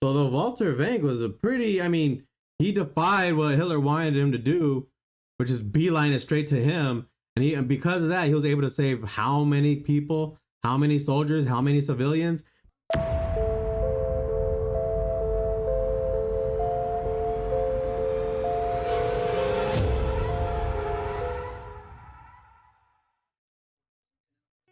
So the Walter Vank was a pretty, I mean, he defied what Hitler wanted him to do, which is beeline it straight to him. And because of that, he was able to save how many people, how many soldiers, how many civilians.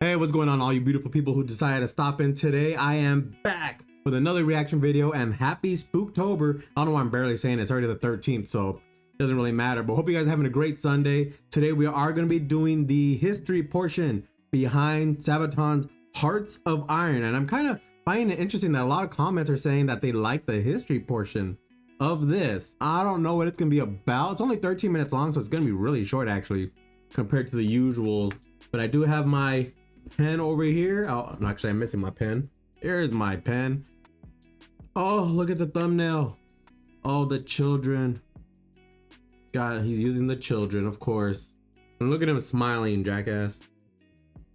Hey, what's going on, all you beautiful people who decided to stop in today? I am back with another reaction video, and happy Spooktober. I don't know why I'm barely saying it. It's already the 13th, so it doesn't really matter. But hope you guys are having a great Sunday. Today we are going to be doing the history portion behind Sabaton's Hearts of Iron. And I'm kind of finding it interesting that a lot of comments are saying that they like the history portion of this. I don't know what it's going to be about. It's only 13 minutes long, so it's going to be really short actually compared to the usuals. But I do have my pen over here. Oh, actually, I'm missing my pen. Here's my pen. Oh, look at the thumbnail. Oh, the children. God, he's using the children, of course. And look at him smiling, jackass.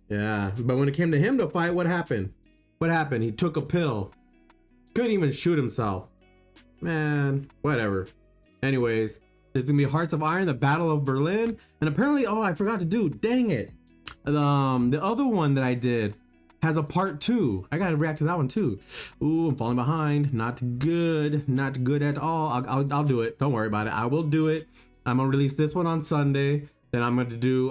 Yeah, but when it came to him to fight, what happened? What happened? He took a pill. Couldn't even shoot himself. Man, whatever. Anyways, there's gonna be Hearts of Iron, the Battle of Berlin. And apparently, oh, I forgot to do, dang it. The other one that I did has a part 2. I gotta react to that one too. Ooh, I'm falling behind. Not good. Not good at all. I'll do it. Don't worry about it. I will do it. I'm gonna release this one on Sunday. Then I'm gonna do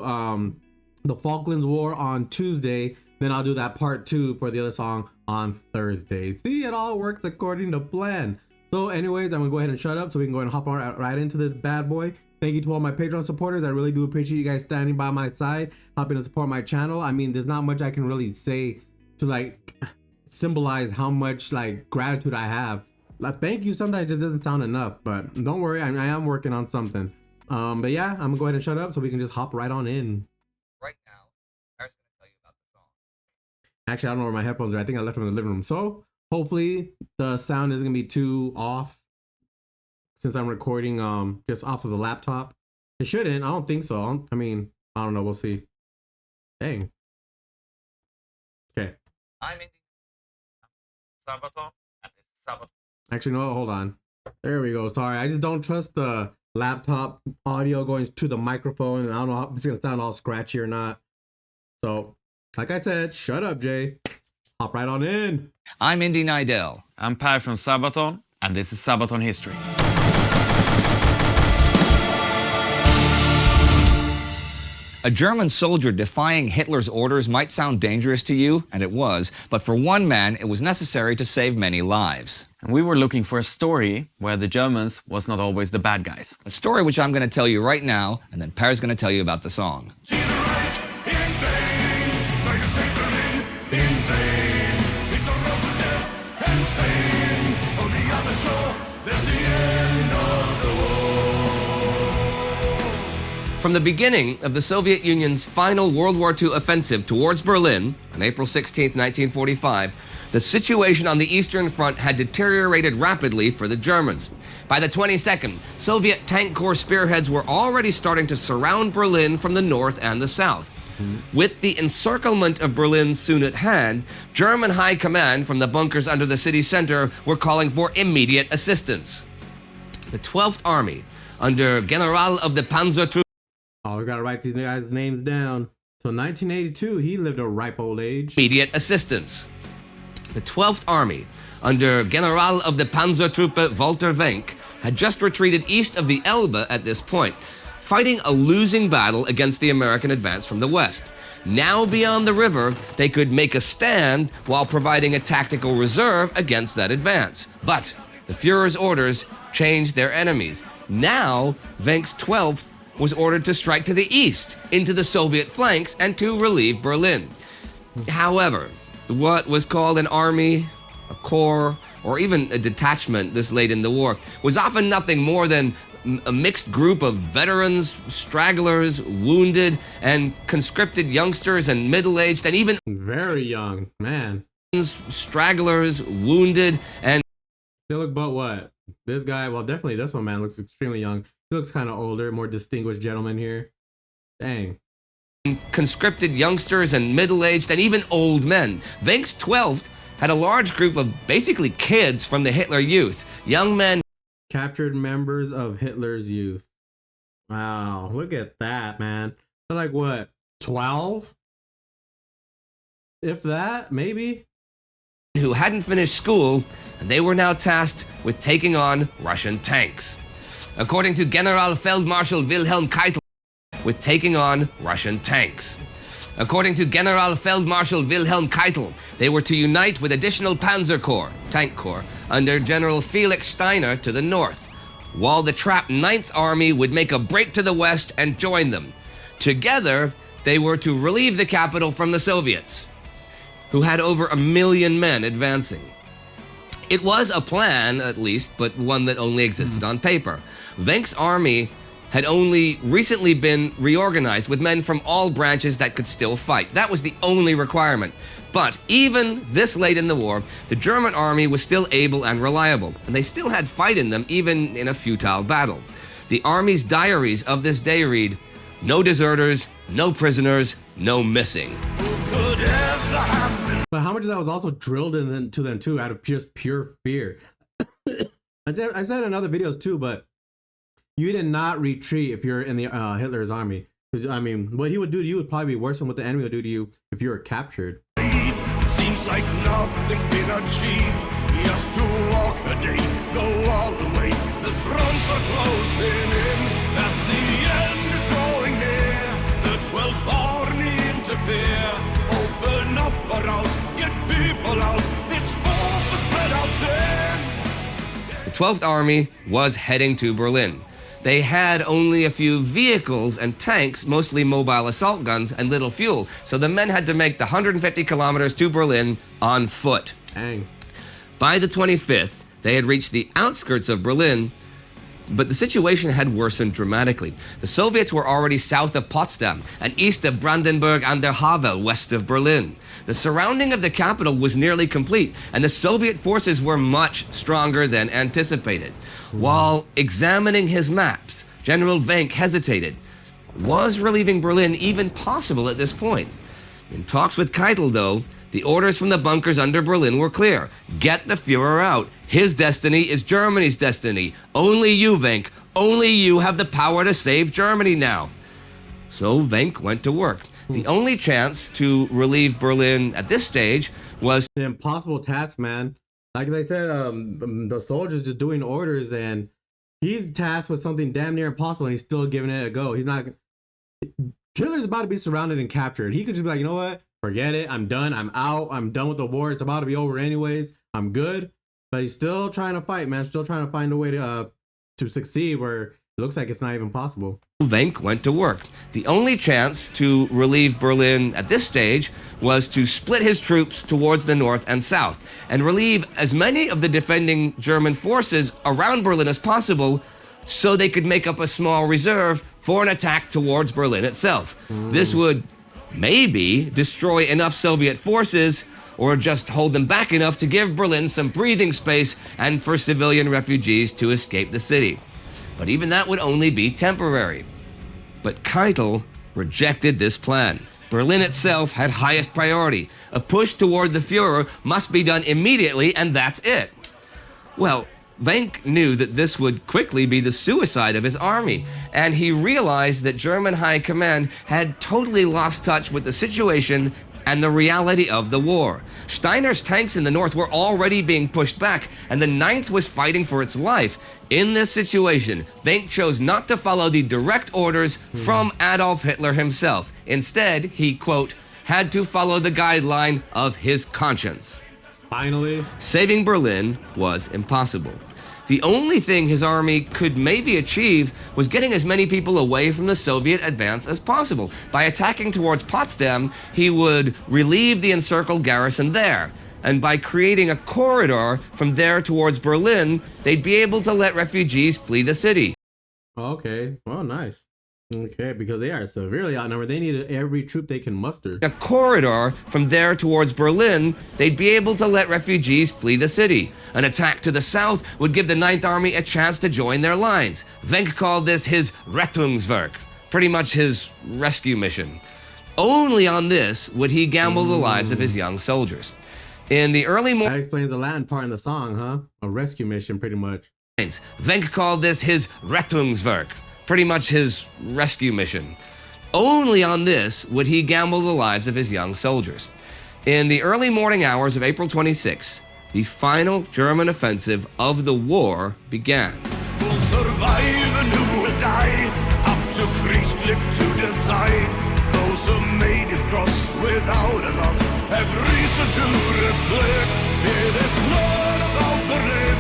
the Falklands War on Tuesday. Then I'll do that part 2 for the other song on Thursday. See, it all works according to plan. So anyways, I'm gonna go ahead and shut up so we can go ahead and hop right into this bad boy. Thank you to all my Patreon supporters. I really do appreciate you guys standing by my side, helping to support my channel. I mean, there's not much I can really say to like symbolize how much like gratitude I have. Like, thank you sometimes just doesn't sound enough, but don't worry, I am working on something. But yeah, I'm gonna go ahead and shut up so we can just hop right on in. Right now, Paris is gonna tell you about the song. Actually, I don't know where my headphones are. I think I left them in the living room. So hopefully the sound isn't gonna be too off, since I'm recording just off of the laptop. It shouldn't. I don't think so. I mean, I don't know. We'll see. Dang. Okay. I'm in Sabaton, and this is Sabaton. Actually, no, hold on. There we go. Sorry, I just don't trust the laptop audio going to the microphone, and I don't know if it's gonna sound all scratchy or not. So, like I said, shut up, Jay. Hop right on in. I'm Indy Nidell. I'm Per from Sabaton, and this is Sabaton History. A German soldier defying Hitler's orders might sound dangerous to you, and it was, but for one man, it was necessary to save many lives. And we were looking for a story where the Germans was not always the bad guys. A story which I'm going to tell you right now, and then Per's going to tell you about the song. From the beginning of the Soviet Union's final World War II offensive towards Berlin on April 16, 1945, the situation on the Eastern Front had deteriorated rapidly for the Germans. By the 22nd, Soviet Tank Corps spearheads were already starting to surround Berlin from the north and the south. With the encirclement of Berlin soon at hand, German high command from the bunkers under the city center were calling for immediate assistance. The 12th Army, under General of the Panzer Oh, we gotta write these guys' names down. So 1982, he lived a ripe old age. Immediate assistance. The 12th Army, under General of the Panzertruppe Walter Wenck, had just retreated east of the Elbe at this point, fighting a losing battle against the American advance from the west. Now beyond the river, they could make a stand while providing a tactical reserve against that advance. But the Führer's orders changed their enemies. Now, Wenck's 12th was ordered to strike to the east, into the Soviet flanks, and to relieve Berlin. However, what was called an army, a corps, or even a detachment this late in the war was often nothing more than a mixed group of veterans, stragglers, wounded, and conscripted youngsters and middle-aged, and even very young, man. Stragglers, wounded, and They look but what? This guy, well, definitely this one, man, looks extremely young. He looks kind of older, more distinguished gentleman here. Dang. conscripted youngsters and middle-aged and even old men. Wenck's 12th had a large group of basically kids from the Hitler Youth, young men Captured members of Hitler's Youth. Wow, look at that, man. They're like, what, 12? If that, maybe? who hadn't finished school, and they were now tasked with taking on Russian tanks. According to General Feldmarschall Wilhelm Keitel, with taking on Russian tanks. According to General Feldmarschall Wilhelm Keitel, they were to unite with additional Panzer Corps, Tank Corps, under General Felix Steiner to the north, while the trapped 9th Army would make a break to the west and join them. Together, they were to relieve the capital from the Soviets, who had over 1 million men advancing. It was a plan, at least, but one that only existed on paper. Wenck's army had only recently been reorganized with men from all branches that could still fight. That was the only requirement. But even this late in the war, the German army was still able and reliable, and they still had fight in them even in a futile battle. The army's diaries of this day read, "No deserters, no prisoners, no missing." But how much of that was also drilled into them too, out of pure fear? I've said in other videos too, but you did not retreat if you're in the Hitler's army. Because I mean, what he would do to you would probably be worse than what the enemy would do to you if you were captured. Seems like nothing's been achieved. Just to walk a day, go all the way. The fronts are closing in as the end is drawing near. The 12th Army interfere. Open up a route, get people out. Its forces spread out there. The 12th Army was heading to Berlin. They had only a few vehicles and tanks, mostly mobile assault guns, and little fuel, so the men had to make the 150 kilometers to Berlin on foot. Dang. By the 25th, they had reached the outskirts of Berlin, but the situation had worsened dramatically. The Soviets were already south of Potsdam and east of Brandenburg an der Havel, west of Berlin. The surrounding of the capital was nearly complete, and the Soviet forces were much stronger than anticipated. While examining his maps, General Wenck hesitated. Was relieving Berlin even possible at this point? In talks with Keitel, though, the orders from the bunkers under Berlin were clear. Get the Fuhrer out. His destiny is Germany's destiny. Only you, Wenck, only you have the power to save Germany now. So Wenck went to work. The only chance to relieve Berlin at this stage was An impossible task, man. Like they said, the soldiers just doing orders, and he's tasked with something damn near impossible, and he's still giving it a go. He's not. Hitler's about to be surrounded and captured. He could just be like, you know what? Forget it. I'm done. I'm out. I'm done with the war. It's about to be over anyways. I'm good. But he's still trying to fight, man. Still trying to find a way to succeed where it looks like it's not even possible. Wenck went to work. The only chance to relieve Berlin at this stage was to split his troops towards the north and south and relieve as many of the defending German forces around Berlin as possible so they could make up a small reserve for an attack towards Berlin itself. This would maybe destroy enough Soviet forces or just hold them back enough to give Berlin some breathing space and for civilian refugees to escape the city. But even that would only be temporary. But Keitel rejected this plan. Berlin itself had highest priority. A push toward the Fuhrer must be done immediately, and that's it. Well, Wenck knew that this would quickly be the suicide of his army, and he realized that German high command had totally lost touch with the situation and the reality of the war. Steiner's tanks in the north were already being pushed back, and the 9th was fighting for its life. In this situation, Wenck chose not to follow the direct orders from Adolf Hitler himself. Instead, he, quote, had to follow the guideline of his conscience. Finally. Saving Berlin was impossible. The only thing his army could maybe achieve was getting as many people away from the Soviet advance as possible. By attacking towards Potsdam, he would relieve the encircled garrison there. And by creating a corridor from there towards Berlin, they'd be able to let refugees flee the city. Okay. Well, nice. Okay, because they are severely outnumbered. They needed every troop they can muster. A corridor from there towards Berlin, they'd be able to let refugees flee the city. An attack to the south would give the 9th Army a chance to join their lines. Wenck called this his Rettungswerk, pretty much his rescue mission. Only on this would he gamble the lives of his young soldiers. In the early That explains the Latin part in the song, huh? A rescue mission, pretty much. mornings, Wenck called this his Rettungswerk, pretty much his rescue mission. Only on this would he gamble the lives of his young soldiers. In the early morning hours of April 26, the final German offensive of the war began. Who'll survive and who will die? Up to Kriegsglück to decide. Those who made it cross without a loss have reason to reflect. It is not about Berlin.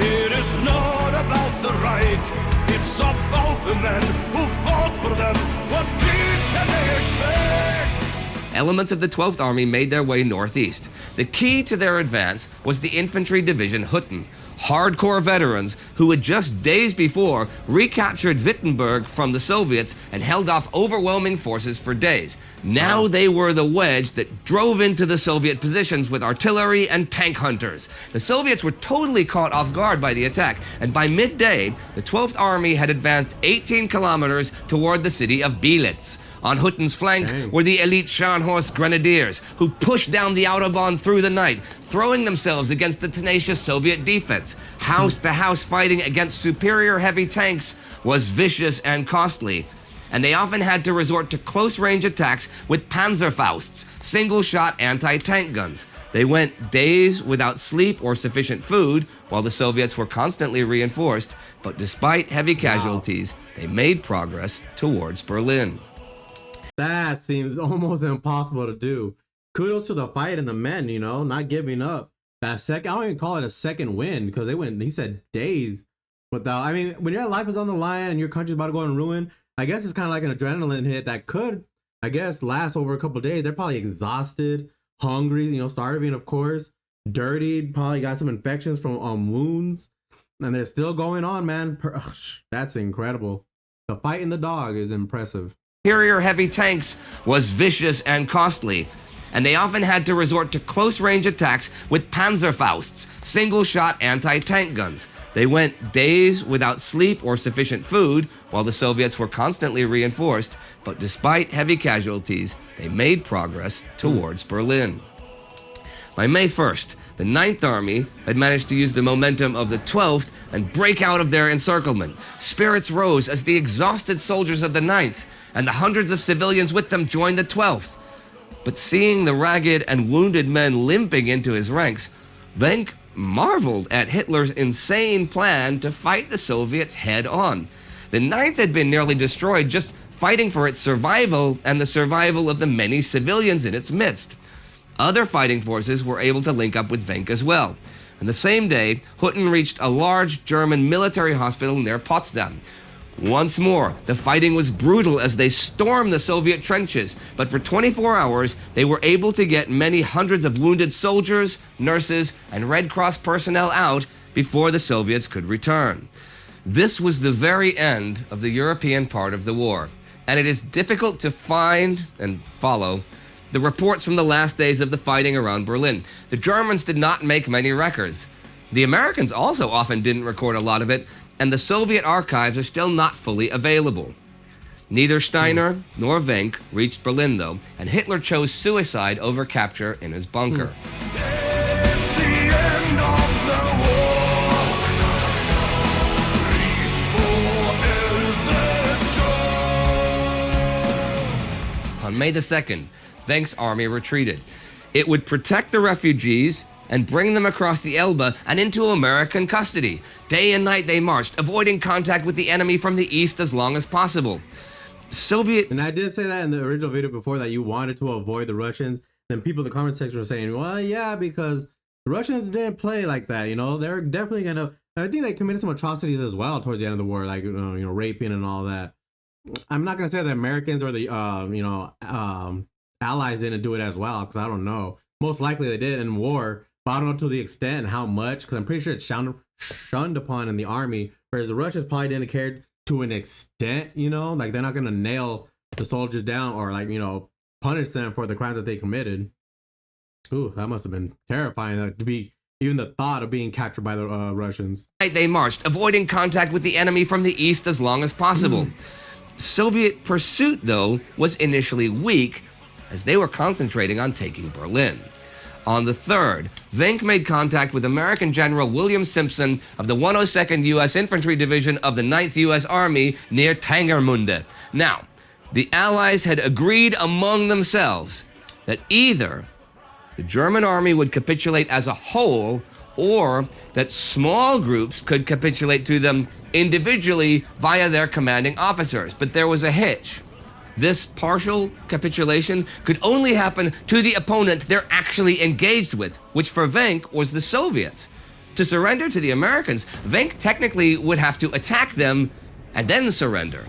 It is not about the Reich. It's about the men who fought for them. What peace can they expect? Elements of the 12th Army made their way northeast. The key to their advance was the infantry division Hutten, hardcore veterans who had just days before recaptured Wittenberg from the Soviets and held off overwhelming forces for days. Now they were the wedge that drove into the Soviet positions with artillery and tank hunters. The Soviets were totally caught off guard by the attack, and by midday, the 12th Army had advanced 18 kilometers toward the city of Bielitz. On Hutten's flank were the elite Scharnhorst Grenadiers, who pushed down the Autobahn through the night, throwing themselves against the tenacious Soviet defense. House-to-house fighting against superior heavy tanks was vicious and costly, and they often had to resort to close-range attacks with Panzerfausts, single-shot anti-tank guns. They went days without sleep or sufficient food, while the Soviets were constantly reinforced, but despite heavy casualties, they made progress towards Berlin. That seems almost impossible to do. Kudos to the fight and the men, you know, not giving up. That second, I don't even call it a second win, because they went, he said days without, I mean, when your life is on the line and your country's about to go in ruin, I guess it's kind of like an adrenaline hit that could, I guess, last over a couple of days. They're probably exhausted, hungry, you know, starving, of course, dirtied, probably got some infections from wounds, and they're still going on, man. That's incredible. The fight in the dog is impressive. Superior heavy tanks was vicious and costly, and they often had to resort to close-range attacks with Panzerfausts, single-shot anti-tank guns. They went days without sleep or sufficient food, while the Soviets were constantly reinforced, but despite heavy casualties, they made progress towards Berlin. By May 1st, the 9th Army had managed to use the momentum of the 12th and break out of their encirclement. Spirits rose as the exhausted soldiers of the 9th and the hundreds of civilians with them joined the 12th. But seeing the ragged and wounded men limping into his ranks, Wenck marveled at Hitler's insane plan to fight the Soviets head-on. The 9th had been nearly destroyed just fighting for its survival and the survival of the many civilians in its midst. Other fighting forces were able to link up with Wenck as well. And the same day, Hutten reached a large German military hospital near Potsdam. Once more, the fighting was brutal as they stormed the Soviet trenches, but for 24 hours, they were able to get many hundreds of wounded soldiers, nurses, and Red Cross personnel out before the Soviets could return. This was the very end of the European part of the war, and it is difficult to find and follow the reports from the last days of the fighting around Berlin. The Germans did not make many records. The Americans also often didn't record a lot of it, and the Soviet archives are still not fully available. Neither Steiner nor Wenck reached Berlin, though, and Hitler chose suicide over capture in his bunker. It's the end of the war. Reach for Elvis Joe. On May the 2nd, Wenck's army retreated. It would protect the refugees and bring them across the Elbe and into American custody. Day and night they marched, avoiding contact with the enemy from the east as long as possible. And I did say that in the original video before, that you wanted to avoid the Russians. Then people in the comment section were saying, well, yeah, because the Russians didn't play like that, you know. They're definitely gonna, I think they committed some atrocities as well towards the end of the war, like, you know, raping and all that. I'm not gonna say the Americans or the allies didn't do it as well, because I don't know. Most likely they did in war, but I don't know to the extent and how much, because I'm pretty sure it's shunned upon in the army, whereas the Russians probably didn't care to an extent, you know, like they're not gonna nail the soldiers down or, like, you know, punish them for the crimes that they committed. Ooh, that must have been terrifying to be, even the thought of being captured by the Russians. They marched, avoiding contact with the enemy from the east as long as possible. Soviet pursuit, though, was initially weak, as they were concentrating on taking Berlin. On the 3rd, Wenck made contact with American General William Simpson of the 102nd U.S. Infantry Division of the 9th U.S. Army near Tangermunde. Now, the Allies had agreed among themselves that either the German army would capitulate as a whole or that small groups could capitulate to them individually via their commanding officers. But there was a hitch. This partial capitulation could only happen to the opponent they're actually engaged with, which for Wenck was the Soviets. To surrender to the Americans, Wenck technically would have to attack them and then surrender.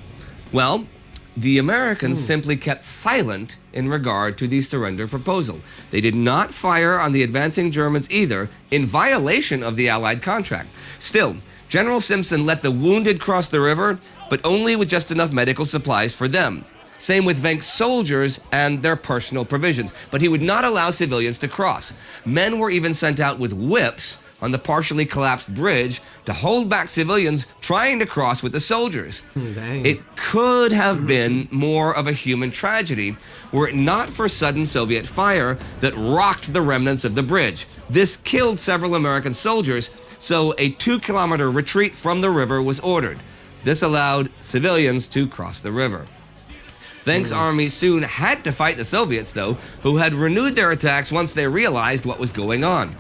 Well, the Americans simply kept silent in regard to the surrender proposal. They did not fire on the advancing Germans either, in violation of the Allied contract. Still, General Simpson let the wounded cross the river, but only with just enough medical supplies for them. Same with Wenck's soldiers and their personal provisions, but he would not allow civilians to cross. Men were even sent out with whips on the partially collapsed bridge to hold back civilians trying to cross with the soldiers. Dang. It could have been more of a human tragedy were it not for sudden Soviet fire that rocked the remnants of the bridge. This killed several American soldiers, so a 2-kilometer retreat from the river was ordered. This allowed civilians to cross the river. Wenck's army soon had to fight the Soviets, though, who had renewed their attacks once they realized what was going on.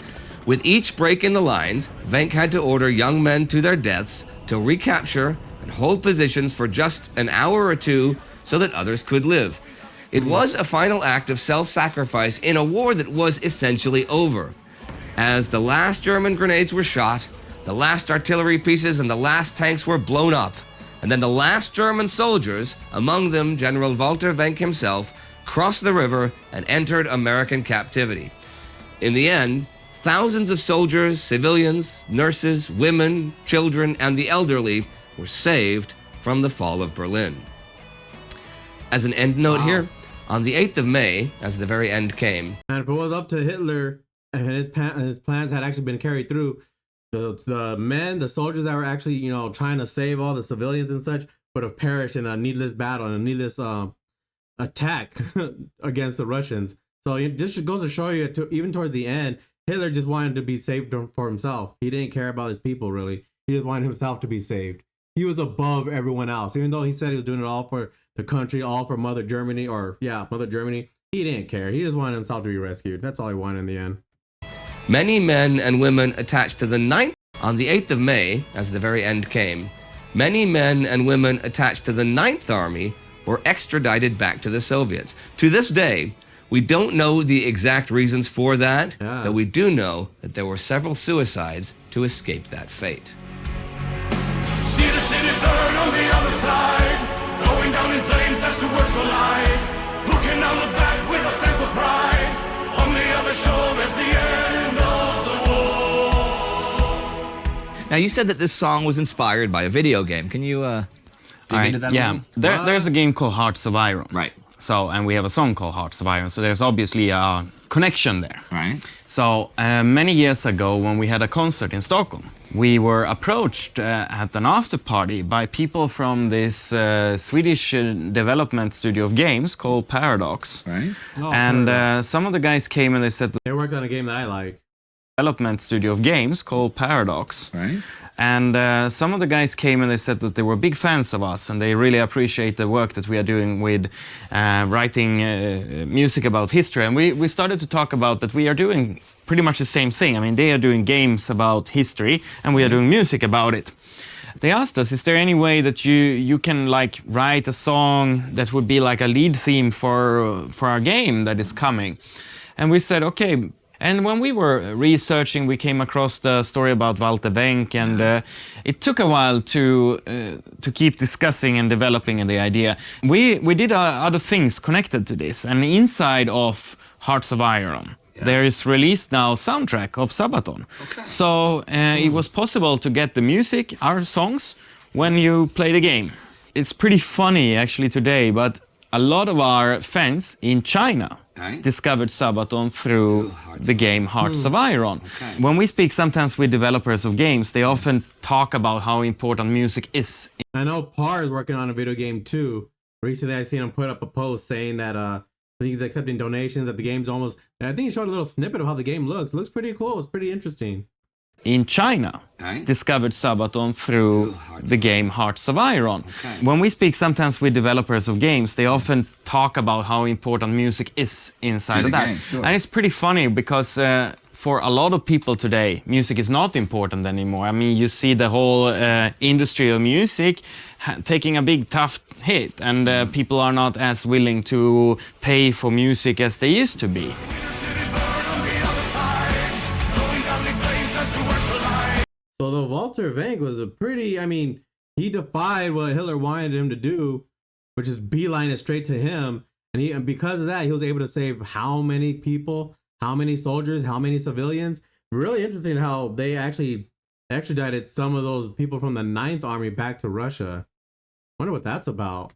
With each break in the lines, Wenck had to order young men to their deaths to recapture and hold positions for just an hour or two so that others could live. It was a final act of self-sacrifice in a war that was essentially over. As the last German grenades were shot, the last artillery pieces and the last tanks were blown up, and then the last German soldiers, among them General Walter Wenck himself, crossed the river and entered American captivity. In the end, thousands of soldiers, civilians, nurses, women, children, and the elderly were saved from the fall of Berlin. As an end note here, on the 8th of May, as the very end came, And if it was up to Hitler and his plans had actually been carried through, the men, the soldiers that were actually, trying to save all the civilians and such would have perished in a needless battle and a needless attack against the Russians. So it just goes to show you, even towards the end, Hitler just wanted to be saved for himself. He didn't care about his people, really. He just wanted himself to be saved. He was above everyone else. Even though he said he was doing it all for the country, all for Mother Germany, Mother Germany, he didn't care. He just wanted himself to be rescued. That's all he wanted in the end. many men and women attached to the 9th. On the 8th of May, as the very end came, many men and women attached to the 9th Army were extradited back to the Soviets. To this day, we don't know the exact reasons for that, but we do know that there were several suicides to escape that fate. See the city burn on the other side, going down in flames as two worlds collide. Who can now look back with a sense of pride? On the other shore, there's the end of the war. Now, you said that this song was inspired by a video game. Can you dig into that a yeah, little? there's a game called Hearts of Iron. Right. So, and we have a song called Hearts of Iron. So there's obviously a connection there. Right. So many years ago, when we had a concert in Stockholm, we were approached at an after party by people from this Swedish development studio of games called Paradox. Right. And some of the guys came and they said, They worked on a game that I like. development studio of games called Paradox. Right. And some of the guys came and they said that they were big fans of us and they really appreciate the work that we are doing with writing music about history. And we started to talk about that we are doing pretty much the same thing. I mean, they are doing games about history and we are doing music about it. They asked us, is there any way that you can like write a song that would be like a lead theme for our game that is coming? And we said, okay. And when we were researching, we came across the story about Walter Wenck, and it took a while to keep discussing and developing the idea. We did other things connected to this, and inside of Hearts of Iron, there is released now soundtrack of Sabaton. Okay. So it was possible to get the music, our songs, when you play the game. It's pretty funny actually today, but a lot of our fans in China discovered Sabaton through the game Hearts of Iron. Okay. When we speak sometimes with developers of games, they often talk about how important music is. I know Par is working on a video game too. Recently I seen him put up a post saying that think he's accepting donations. That the game's almost. And I think he showed a little snippet of how the game looks. It looks pretty cool. It's pretty interesting. In China, discovered Sabaton through the game Hearts of Iron. When we speak sometimes with developers of games, they often talk about how important music is inside of that. Game, sure. And it's pretty funny because for a lot of people today, music is not important anymore. I mean, you see the whole industry of music taking a big tough hit, and people are not as willing to pay for music as they used to be. So the Walter Vank was a pretty, I mean, he defied what Hitler wanted him to do, which is beeline it straight to him. And because of that, he was able to save how many people, how many soldiers, how many civilians. Really interesting how they actually extradited some of those people from the 9th Army back to Russia. Wonder what that's about.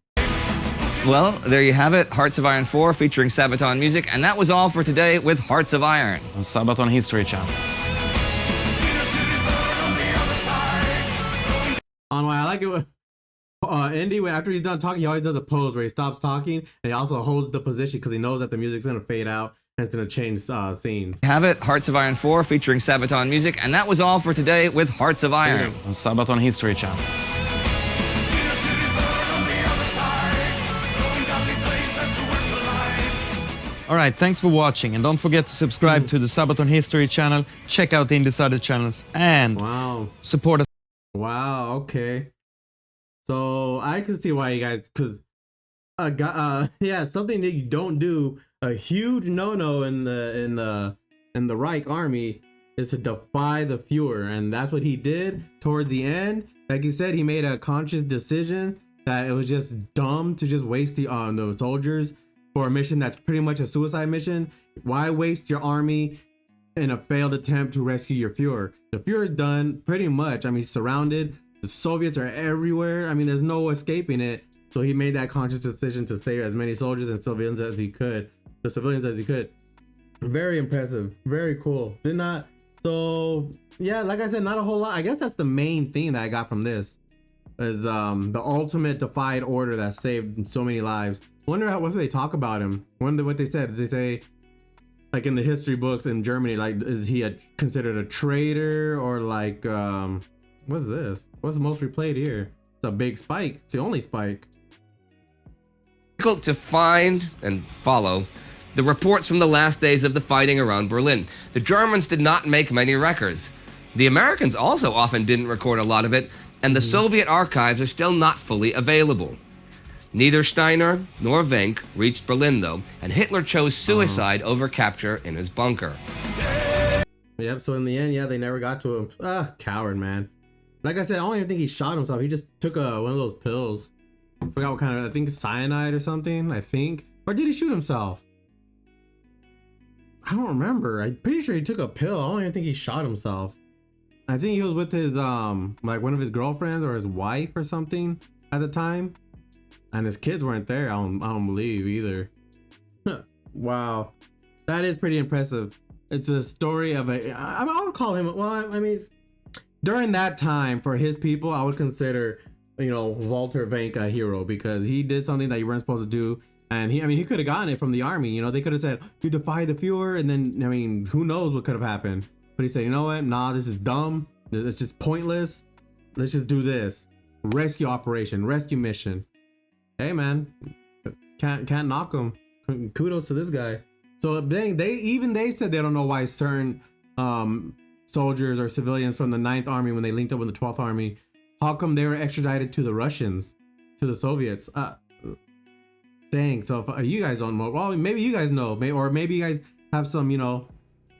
Well, there you have it. Hearts of Iron 4 featuring Sabaton music. And that was all for today with Hearts of Iron. On Sabaton History Channel. On why I like it with Indy, after he's done talking, he always does a pose where he stops talking and he also holds the position because he knows that the music's going to fade out and it's going to change scenes. Have it. Hearts of Iron 4 featuring Sabaton music. And that was all for today with Hearts of Iron. On Sabaton History Channel. All right, thanks for watching, and don't forget to subscribe to the Sabaton History channel, check out Indy's other channels, and support us. Wow, okay. So I can see why you guys, because yeah, something that you don't do, a huge no-no in the Reich army is to defy the Fuhrer, and that's what he did towards the end. Like you said, he made a conscious decision that it was just dumb to just waste the soldiers for a mission that's pretty much a suicide mission. Why waste your army in a failed attempt to rescue your Fuhrer? The Fuhrer's done pretty much. I mean, he's surrounded. The Soviets are everywhere. I mean, there's no escaping it. So he made that conscious decision to save as many soldiers and civilians as he could. The civilians as he could. Very impressive. Very cool. Did not. So yeah, like I said, not a whole lot. I guess that's the main thing that I got from this. Is the ultimate defied order that saved so many lives. Wonder what they talk about him. Wonder what they said. Did they say, like in the history books in Germany, like is he considered a traitor or like what's this? What's most replayed here? It's a big spike. It's the only spike. Difficult to find and follow the reports from the last days of the fighting around Berlin. The Germans did not make many records. The Americans also often didn't record a lot of it, and the Soviet archives are still not fully available. Neither Steiner nor Wenck reached Berlin, though, and Hitler chose suicide over capture in his bunker. Yep, so in the end, yeah, they never got to him. Ah, coward, man. Like I said, I don't even think he shot himself. He just took one of those pills. I forgot what kind of, I think cyanide or something, I think. Or did he shoot himself? I don't remember. I'm pretty sure he took a pill. I don't even think he shot himself. I think he was with his, like one of his girlfriends or his wife or something at the time. And his kids weren't there. I don't believe either. Wow, that is pretty impressive. It's a story of I would call him. Well, I mean, during that time for his people, I would consider, you know, Walter Wenck a hero because he did something that you weren't supposed to do. And he could have gotten it from the army. You know, they could have said you defied the Fuhrer, and then I mean, who knows what could have happened. But he said, you know what? Nah, this is dumb. It's just pointless. Let's just do this. Rescue operation, rescue mission. Hey man, can't knock him. Kudos to this guy. So dang, they said they don't know why certain soldiers or civilians from the 9th Army, when they linked up with the 12th Army, how come they were extradited to the Russians, to the Soviets? Dang. So if you guys don't know, well, maybe you guys know, or maybe you guys have some, you know,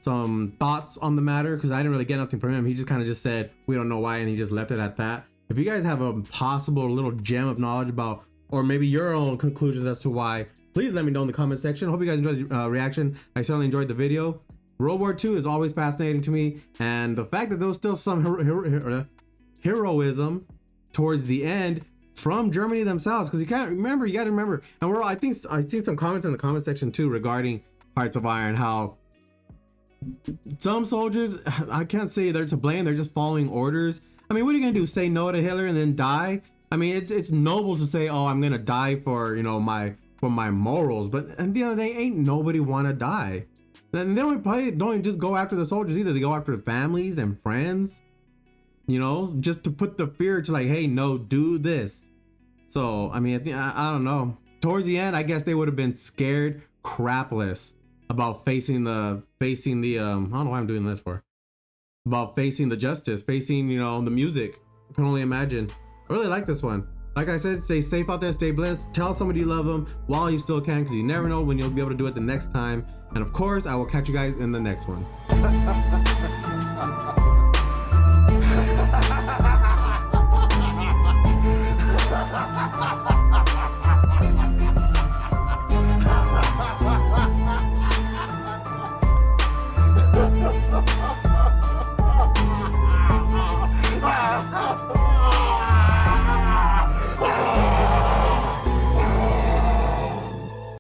some thoughts on the matter, because I didn't really get nothing from him. He just kind of just said we don't know why, and he just left it at that. If you guys have a possible little gem of knowledge about, or maybe your own conclusions as to why, please let me know in the comment section. Hope you guys enjoyed the reaction. I certainly enjoyed the video. World War II is always fascinating to me, and the fact that there was still some heroism towards the end from Germany themselves, because you gotta remember, and I've seen some comments in the comment section too regarding Hearts of Iron, how some soldiers, I can't say they're to blame, they're just following orders. I mean, what are you gonna do? Say no to Hitler and then die? I mean, it's noble to say, oh, I'm gonna die for, you know, my for my morals. But at the end of the day, ain't nobody want to die. And they don't just go after the soldiers either. They go after families and friends, you know, just to put the fear to like, hey, no, do this. So, I mean, I don't know. Towards the end, I guess they would have been scared crapless about facing the I don't know why I'm doing this for. About facing the justice, facing, you know, the music. I can only imagine. I really like this one. Like I said, stay safe out there, stay blessed. Tell somebody you love them while you still can, because you never know when you'll be able to do it the next time. And of course, I will catch you guys in the next one.